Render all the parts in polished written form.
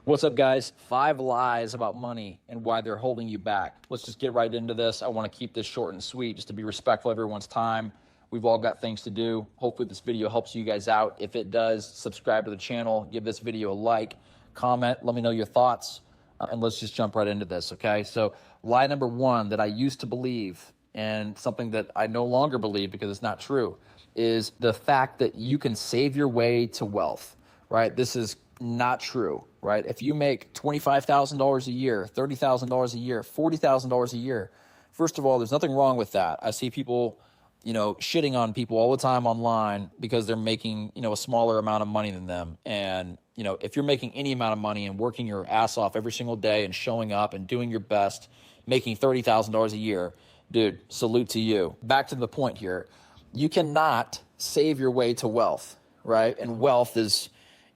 What's up, guys? 5 lies about money and why they're holding you back. Let's just get right into this. I want to keep this short and sweet just to be respectful of everyone's time. We've all got things to do. Hopefully this video helps you guys out. If it does, subscribe to the channel, give this video a like, comment, let me know your thoughts, and let's just jump right into this, okay? So lie number 1 that I used to believe, and something that I no longer believe because it's not true, is the fact that you can save your way to wealth, right? This is not true, right? If you make $25,000 a year, $30,000 a year, $40,000 a year, first of all, there's nothing wrong with that. I see people, shitting on people all the time online because they're making, a smaller amount of money than them. And, if you're making any amount of money and working your ass off every single day and showing up and doing your best, making $30,000 a year, dude, salute to you. Back to the point here. You cannot save your way to wealth, right? And wealth is,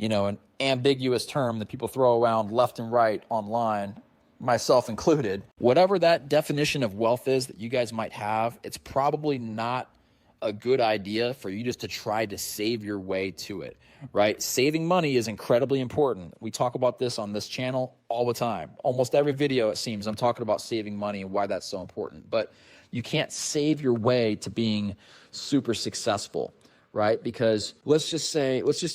an ambiguous term that people throw around left and right online, myself included. Whatever that definition of wealth is that you guys might have, it's probably not a good idea for you just to try to save your way to it, right? Saving money is incredibly important. We talk about this on this channel all the time. Almost every video, it seems, I'm talking about saving money and why that's so important. But you can't save your way to being super successful, right? Because let's just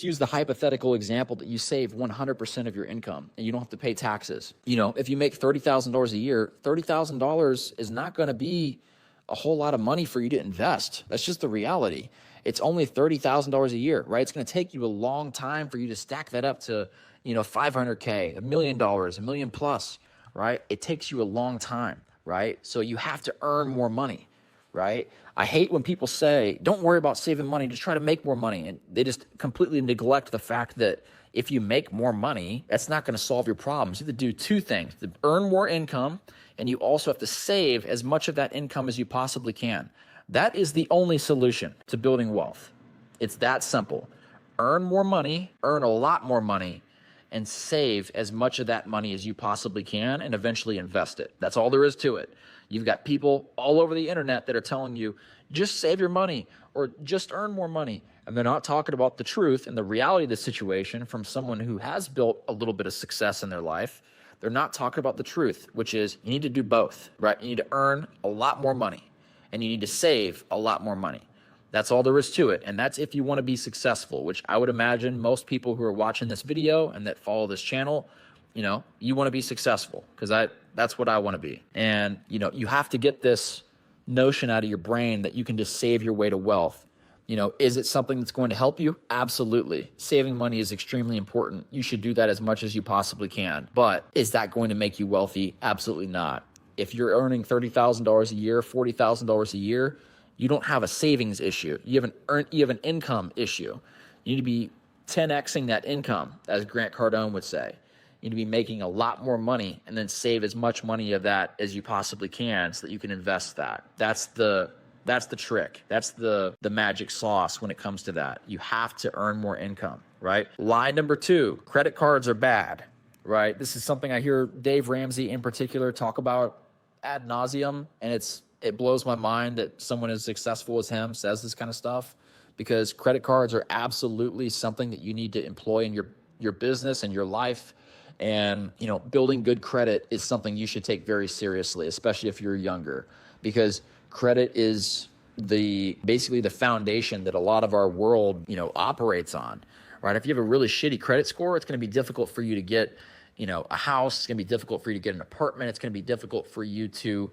use the hypothetical example that you save 100% of your income and you don't have to pay taxes. If you make $30,000 a year, $30,000 is not going to be a whole lot of money for you to invest. That's just the reality. It's only $30,000 a year, right? It's going to take you a long time for you to stack that up to, $500K, $1 million, $1 million plus, right? It takes you a long time, right? So you have to earn more money, right? I hate when people say, don't worry about saving money, just try to make more money. And they just completely neglect the fact that if you make more money, that's not going to solve your problems. You have to do 2 things: to earn more income, and you also have to save as much of that income as you possibly can. That is the only solution to building wealth. It's that simple. Earn more money, earn a lot more money, and save as much of that money as you possibly can, and eventually invest it. That's all there is to it. You've got people all over the internet that are telling you, just save your money or just earn more money. And they're not talking about the truth and the reality of the situation from someone who has built a little bit of success in their life. They're not talking about the truth, which is you need to do both, right? You need to earn a lot more money and you need to save a lot more money. That's all there is to it. And that's if you want to be successful, which I would imagine most people who are watching this video and that follow this channel, you want to be successful, because that's what I want to be. And, you have to get this notion out of your brain that you can just save your way to wealth. Is it something that's going to help you? Absolutely. Saving money is extremely important. You should do that as much as you possibly can. But is that going to make you wealthy? Absolutely not. If you're earning $30,000 a year, $40,000 a year, you don't have a savings issue. You have an income issue. You need to be 10xing that income, as Grant Cardone would say. You need to be making a lot more money and then save as much money of that as you possibly can so that you can invest that. That's the trick. That's the magic sauce when it comes to that. You have to earn more income, right? Lie number 2, credit cards are bad, right? This is something I hear Dave Ramsey in particular talk about ad nauseum, and it blows my mind that someone as successful as him says this kind of stuff, because credit cards are absolutely something that you need to employ in your business and your life. And, building good credit is something you should take very seriously, especially if you're younger, because credit is basically the foundation that a lot of our world, operates on, right? If you have a really shitty credit score, it's going to be difficult for you to get, a house. It's going to be difficult for you to get an apartment. It's going to be difficult for you to,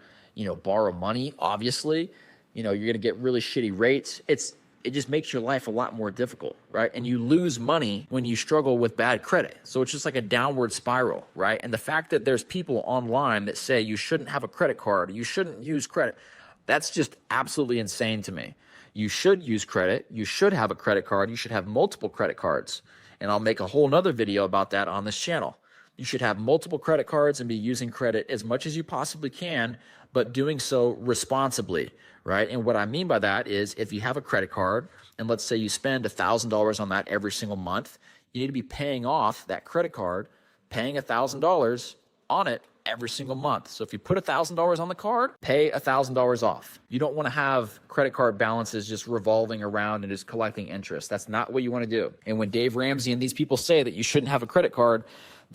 borrow money. Obviously, you're going to get really shitty rates. It just makes your life a lot more difficult, right? And you lose money when you struggle with bad credit. So it's just like a downward spiral, right? And the fact that there's people online that say you shouldn't have a credit card, you shouldn't use credit, that's just absolutely insane to me. You should use credit. You should have a credit card. You should have multiple credit cards. And I'll make a whole nother video about that on this channel. You should have multiple credit cards and be using credit as much as you possibly can, but doing so responsibly, right? And what I mean by that is if you have a credit card and let's say you spend $1,000 on that every single month, you need to be paying off that credit card, paying $1,000 on it every single month. So if you put $1,000 on the card, pay $1,000 off. You don't want to have credit card balances just revolving around and just collecting interest. That's not what you want to do. And when Dave Ramsey and these people say that you shouldn't have a credit card,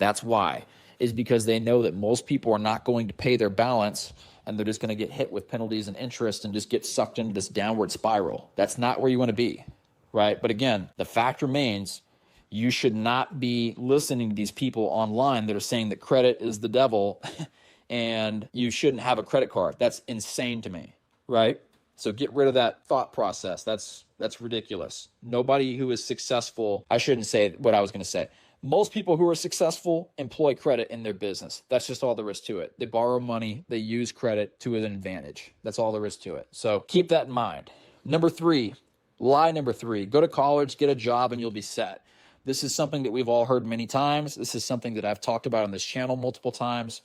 That's why, is because they know that most people are not going to pay their balance, and they're just going to get hit with penalties and interest and just get sucked into this downward spiral. That's not where you want to be, right? But again, the fact remains, you should not be listening to these people online that are saying that credit is the devil and you shouldn't have a credit card. That's insane to me, right? So get rid of that thought process. That's ridiculous. Nobody who is successful, I shouldn't say what I was going to say. Most people who are successful employ credit in their business. That's just all there is to it. They borrow money. They use credit to an advantage. That's all there is to it. So keep that in mind. Lie number three, go to college, get a job, and you'll be set. This is something that we've all heard many times. This is something that I've talked about on this channel multiple times.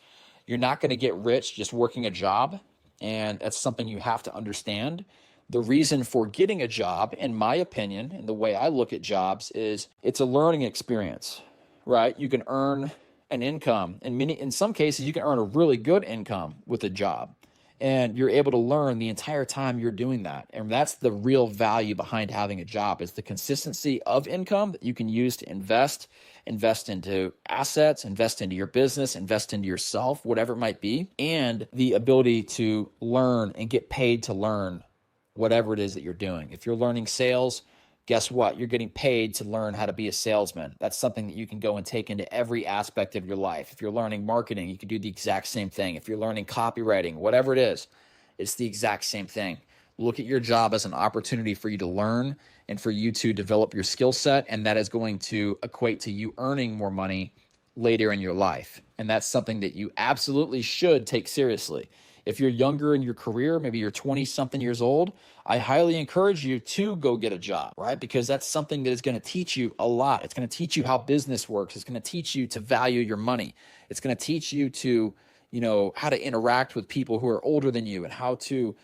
You're not going to get rich just working a job, and that's something you have to understand. The reason for getting a job, in my opinion, and the way I look at jobs, is it's a learning experience, right? You can earn an income. In some cases, you can earn a really good income with a job, and you're able to learn the entire time you're doing that. And that's the real value behind having a job, is the consistency of income that you can use to invest into assets, invest into your business, invest into yourself, whatever it might be, and the ability to learn and get paid to learn whatever it is that you're doing. If you're learning sales, guess what? You're getting paid to learn how to be a salesman. That's something that you can go and take into every aspect of your life. If you're learning marketing, you can do the exact same thing. If you're learning copywriting, whatever it is, it's the exact same thing. Look at your job as an opportunity for you to learn and for you to develop your skill set, and that is going to equate to you earning more money later in your life. And that's something that you absolutely should take seriously. If you're younger in your career, maybe you're 20-something years old, I highly encourage you to go get a job, right? Because that's something that is going to teach you a lot. It's going to teach you how business works. It's going to teach you to value your money. It's going to teach you to, how to interact with people who are older than you, and how to,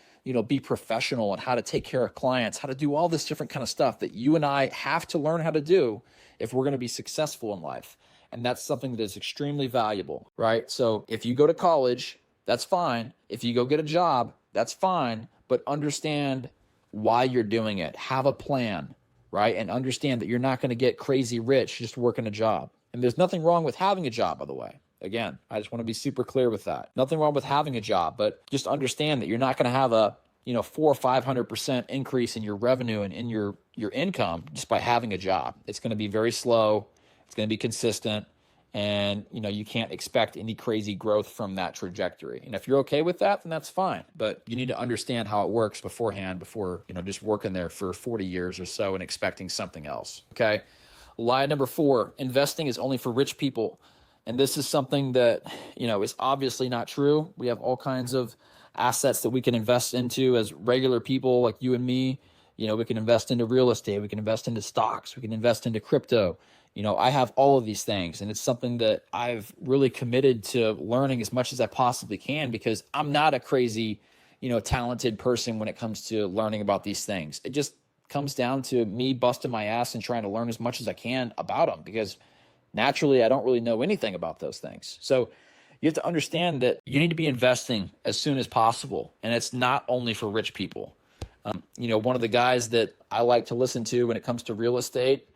be professional, and how to take care of clients, how to do all this different kind of stuff that you and I have to learn how to do if we're going to be successful in life. And that's something that is extremely valuable, right? So if you go to college, that's fine. If you go get a job, that's fine. But understand why you're doing it. Have a plan, right? And understand that you're not going to get crazy rich just working a job. And there's nothing wrong with having a job, by the way. Again, I just want to be super clear with that. Nothing wrong with having a job, but just understand that you're not going to have a 400 or 500% increase in your revenue and in your income just by having a job. It's going to be very slow. It's going to be consistent. And, you can't expect any crazy growth from that trajectory. And if you're okay with that, then that's fine. But you need to understand how it works beforehand before, just working there for 40 years or so and expecting something else. Okay. Lie number 4, investing is only for rich people. And this is something that, is obviously not true. We have all kinds of assets that we can invest into as regular people like you and me. We can invest into real estate. We can invest into stocks. We can invest into crypto. I have all of these things, and it's something that I've really committed to learning as much as I possibly can, because I'm not a crazy, talented person when it comes to learning about these things. It just comes down to me busting my ass and trying to learn as much as I can about them, because naturally I don't really know anything about those things. So you have to understand that you need to be investing as soon as possible, and it's not only for rich people. One of the guys that I like to listen to when it comes to real estate,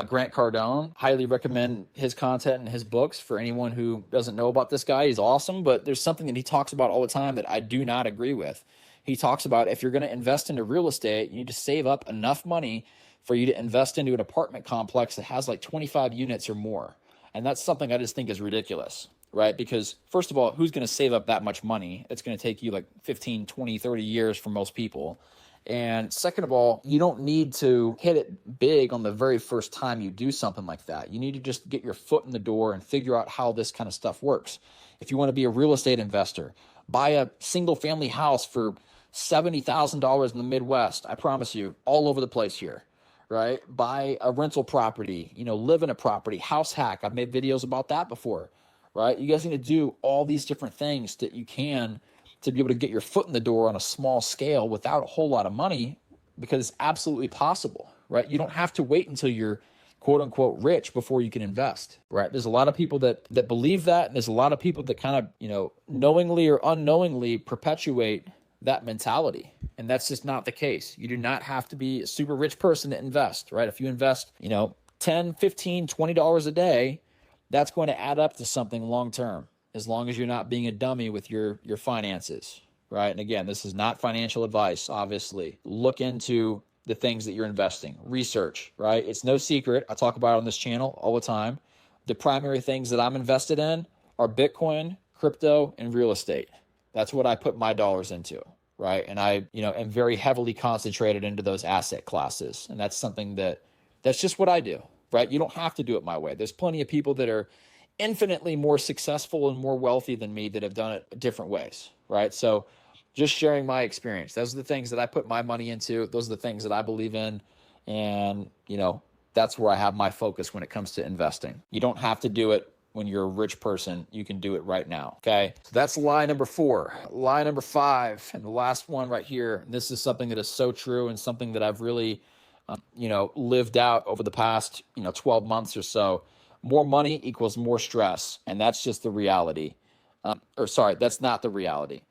Grant Cardone, highly recommend his content and his books for anyone who doesn't know about this guy. He's awesome, but there's something that he talks about all the time that I do not agree with. He talks about, if you're going to invest into real estate, you need to save up enough money for you to invest into an apartment complex that has like 25 units or more. And that's something I just think is ridiculous, right? Because first of all, who's going to save up that much money? It's going to take you like 15, 20, 30 years for most people. And second of all, you don't need to hit it big on the very first time you do something like that. You need to just get your foot in the door and figure out how this kind of stuff works. If you want to be a real estate investor, buy a single family house for $70,000 in the Midwest. I promise you, all over the place here, right? Buy a rental property, live in a property, house hack. I've made videos about that before, right? You guys need to do all these different things that you can to be able to get your foot in the door on a small scale without a whole lot of money, because it's absolutely possible, right? You don't have to wait until you're quote unquote rich before you can invest, right? There's a lot of people that believe that. And there's a lot of people that kind of, knowingly or unknowingly perpetuate that mentality. And that's just not the case. You do not have to be a super rich person to invest, right? If you invest, $10, $15, $20 a day, that's going to add up to something long term, as long as you're not being a dummy with your finances, right? And again, this is not financial advice, obviously. Look into the things that you're investing. Research, right? It's no secret. I talk about it on this channel all the time. The primary things that I'm invested in are Bitcoin, crypto, and real estate. That's what I put my dollars into, right? And I, am very heavily concentrated into those asset classes. And that's something that's just what I do, right? You don't have to do it my way. There's plenty of people that are infinitely more successful and more wealthy than me that have done it different ways, right? So just sharing my experience. Those are the things that I put my money into. Those are the things that I believe in. And, that's where I have my focus when it comes to investing. You don't have to do it when you're a rich person. You can do it right now. Okay. So that's lie number 4. Lie number 5, and the last one right here. This is something that is so true and something that I've really, lived out over the past, 12 months or so. More money equals more stress. And that's just the reality. That's not the reality.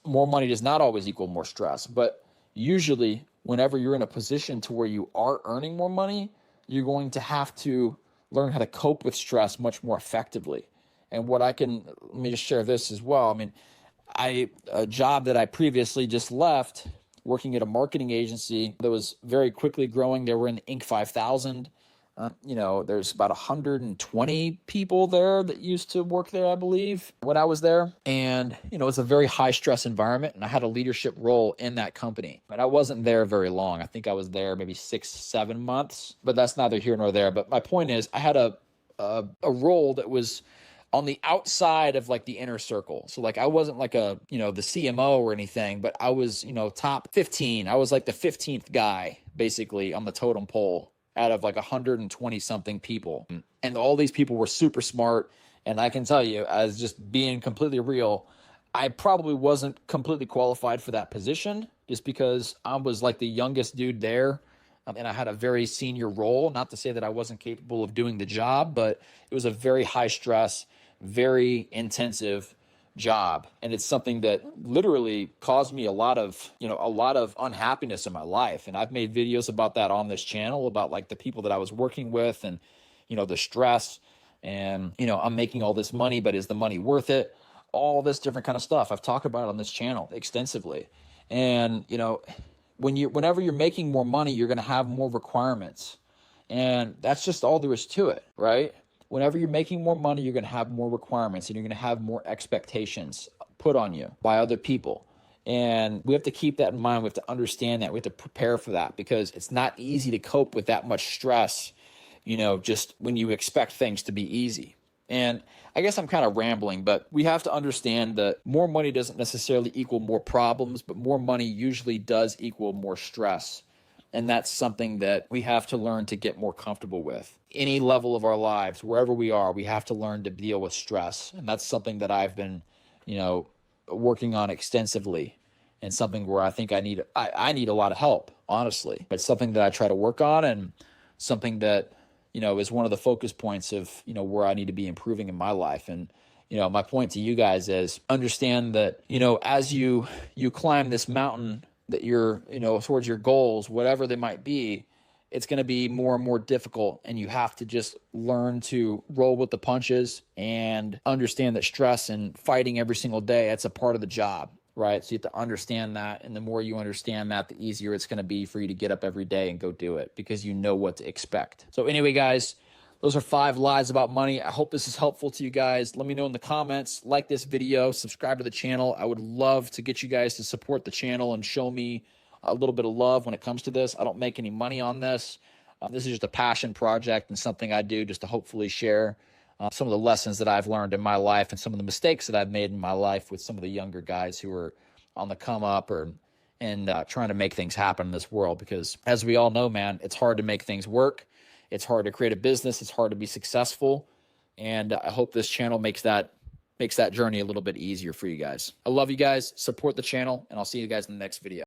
More money does not always equal more stress, but usually whenever you're in a position to where you are earning more money, you're going to have to learn how to cope with stress much more effectively. And let me just share this as well. I mean, a job that I previously just left, working at a marketing agency that was very quickly growing. They were in the Inc. 5000. There's about 120 people there that used to work there, I believe, when I was there. And, it's a very high stress environment. And I had a leadership role in that company. But I wasn't there very long. I think I was there maybe 6-7 months, but that's neither here nor there. But my point is, I had a role that was on the outside of like the inner circle. So like I wasn't like the CMO or anything, but I was, top 15. I was like the 15th guy basically on the totem pole out of like 120 something people. And all these people were super smart. And I can tell you, as just being completely real, I probably wasn't completely qualified for that position just because I was like the youngest dude there. And I had a very senior role. Not to say that I wasn't capable of doing the job, but it was a very high stress, very intensive job. And it's something that literally caused me a lot of unhappiness in my life. And I've made videos about that on this channel, about like the people that I was working with and, the stress and, I'm making all this money, but is the money worth it? All this different kind of stuff. I've talked about it on this channel extensively. And, whenever you're making more money, you're going to have more requirements. And that's just all there is to it, right? Whenever you're making more money, you're going to have more requirements and you're going to have more expectations put on you by other people. And we have to keep that in mind. We have to understand that. We have to prepare for that because it's not easy to cope with that much stress, just when you expect things to be easy. And I guess I'm kind of rambling, but we have to understand that more money doesn't necessarily equal more problems, but more money usually does equal more stress. And that's something that we have to learn to get more comfortable with. Any level of our lives, wherever we are, we have to learn to deal with stress. And that's something that I've been, working on extensively, and something where I think I need a lot of help, honestly. It's something that I try to work on, and something that, is one of the focus points of, where I need to be improving in my life. And, my point to you guys is understand that, as you climb this mountain that you're, towards your goals, whatever they might be, it's going to be more and more difficult. And you have to just learn to roll with the punches and understand that stress and fighting every single day, that's a part of the job, right? So you have to understand that. And the more you understand that, the easier it's going to be for you to get up every day and go do it because you know what to expect. So anyway, guys, those are 5 lies about money. I hope this is helpful to you guys. Let me know in the comments, like this video, subscribe to the channel. I would love to get you guys to support the channel and show me a little bit of love when it comes to this. I don't make any money on this. This is just a passion project and something I do just to hopefully share some of the lessons that I've learned in my life and some of the mistakes that I've made in my life with some of the younger guys who are on the come up and trying to make things happen in this world. Because as we all know, man, it's hard to make things work. It's hard to create a business. It's hard to be successful. And I hope this channel makes that journey a little bit easier for you guys. I love you guys. Support the channel, and I'll see you guys in the next video.